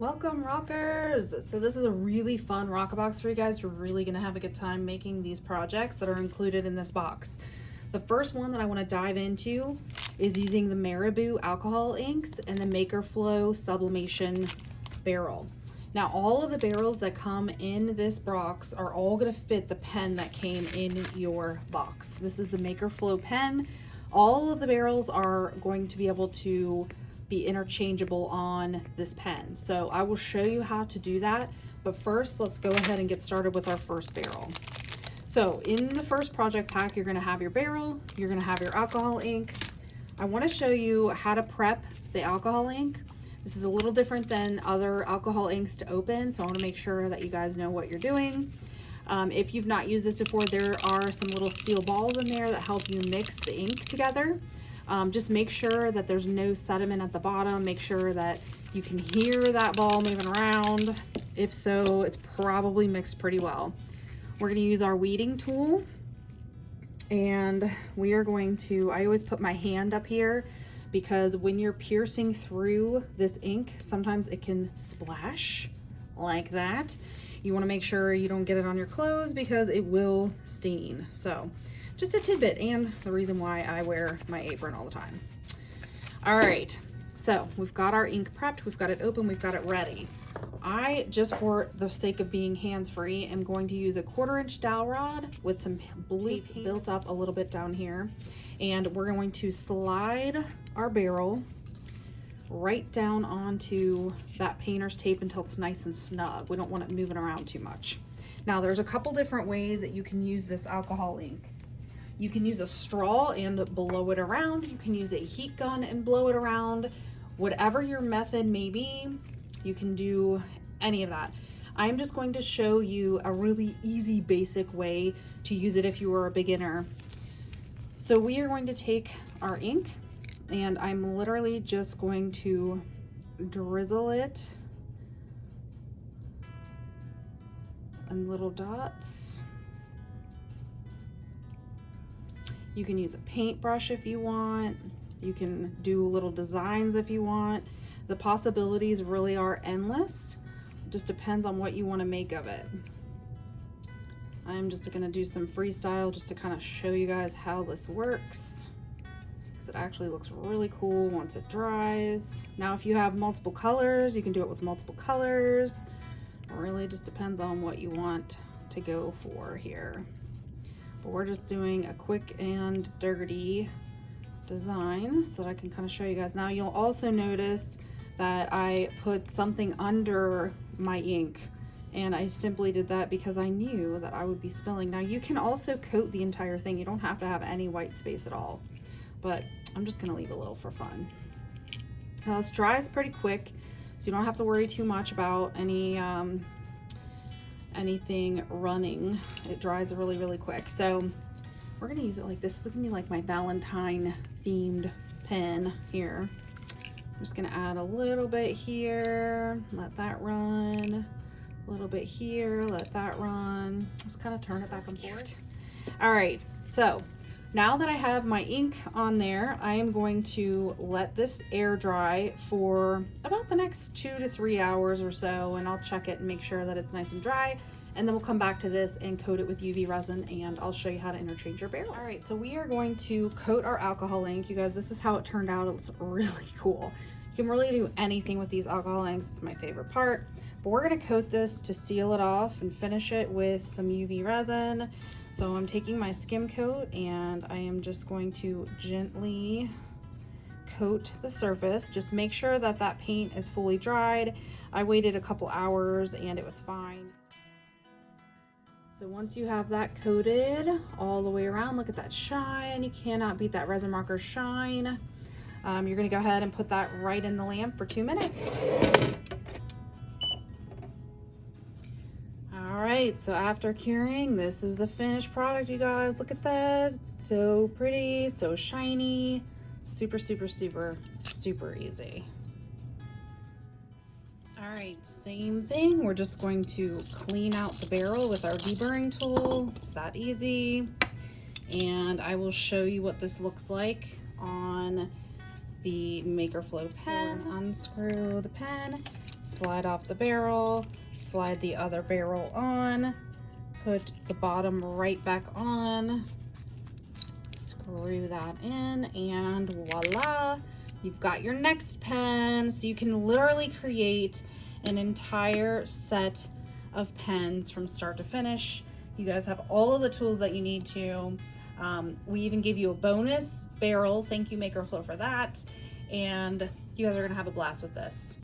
Welcome rockers! So this is a really fun ROCKABOX for you guys. You're really going to have a good time making these projects that are included in this box. The first one that I want to dive into is using the Marabou alcohol inks and the Maker Flow sublimation barrel. Now all of the barrels that come in this box are all going to fit the pen that came in your box. This is the Maker Flow pen. All of the barrels are going to be able to be interchangeable on this pen. So I will show you how to do that. But first, let's go ahead and get started with our first barrel. So in the first project pack, you're going to have your barrel, you're going to have your alcohol ink. I want to show you how to prep the alcohol ink. This is a little different than other alcohol inks to open, so I want to make sure that you guys know what you're doing. If you've not used this before, there are some little steel balls in there that help you mix the ink together. Just make sure that there's no sediment at the bottom. Make sure that you can hear that ball moving around. If so, it's probably mixed pretty well. We're going to use our weeding tool, and we are going to, I always put my hand up here because when you're piercing through this ink, sometimes it can splash like that. You want to make sure you don't get it on your clothes because it will stain. So just a tidbit, and the reason why I wear my apron all the time. All right, so we've got our ink prepped, we've got it open, we've got it ready. I, just for the sake of being hands-free, am going to use a 1/4 inch dowel rod with some blue paint built up a little bit down here. And we're going to slide our barrel right down onto that painter's tape until it's nice and snug. We don't want it moving around too much. Now there's a couple different ways that you can use this alcohol ink. You can use a straw and blow it around. You can use a heat gun and blow it around. Whatever your method may be, you can do any of that. I'm just going to show you a really easy, basic way to use it if you are a beginner. So we are going to take our ink, and I'm literally just going to drizzle it in little dots. You can use a paintbrush if you want. You can do little designs if you want. The possibilities really are endless. It just depends on what you want to make of it. I'm just going to do some freestyle just to kind of show you guys how this works, because it actually looks really cool once it dries. Now if you have multiple colors, you can do it with multiple colors. It really just depends on what you want to go for here. But we're just doing a quick and dirty design so that I can kind of show you guys. Now you'll also notice that I put something under my ink, and I simply did that because I knew that I would be spilling. Now you can also coat the entire thing. You don't have to have any white space at all, but I'm just gonna leave a little for fun. Now this dries pretty quick, so you don't have to worry too much about anything running. It dries really, really quick. So we're gonna use it like this. This is gonna be like my Valentine themed pen here. I'm just gonna add a little bit here, let that run. A little bit here, let that run. Just kind of turn it back and forth. All right, so now that I have my ink on there, I am going to let this air dry for about the next 2 to 3 hours or so, and I'll check it and make sure that it's nice and dry, and then we'll come back to this and coat it with UV resin, and I'll show you how to interchange your barrels. All right, so we are going to coat our alcohol ink. You guys, this is how it turned out. It's really cool. You can really do anything with these alcohol inks. It's my favorite part. But we're gonna coat this to seal it off and finish it with some UV resin. So I'm taking my skim coat, and I am just going to gently coat the surface. Just make sure that that paint is fully dried. I waited a couple hours and it was fine. So once you have that coated all the way around, look at that shine. You cannot beat that resin marker shine. You're gonna go ahead and put that right in the lamp for 2 minutes. All right, so after curing, this is the finished product, you guys. Look at that. It's so pretty, so shiny, super, super, super, super easy. All right, same thing. We're just going to clean out the barrel with our deburring tool. It's that easy. And I will show you what this looks like on the Maker Flow pen. Unscrew the pen, slide off the barrel, slide the other barrel on, put the bottom right back on, screw that in, and voila, you've got your next pen. So you can literally create an entire set of pens from start to finish. You guys have all of the tools that you need to. We even gave you a bonus barrel. Thank you, Maker Flow, for that. And you guys are gonna have a blast with this.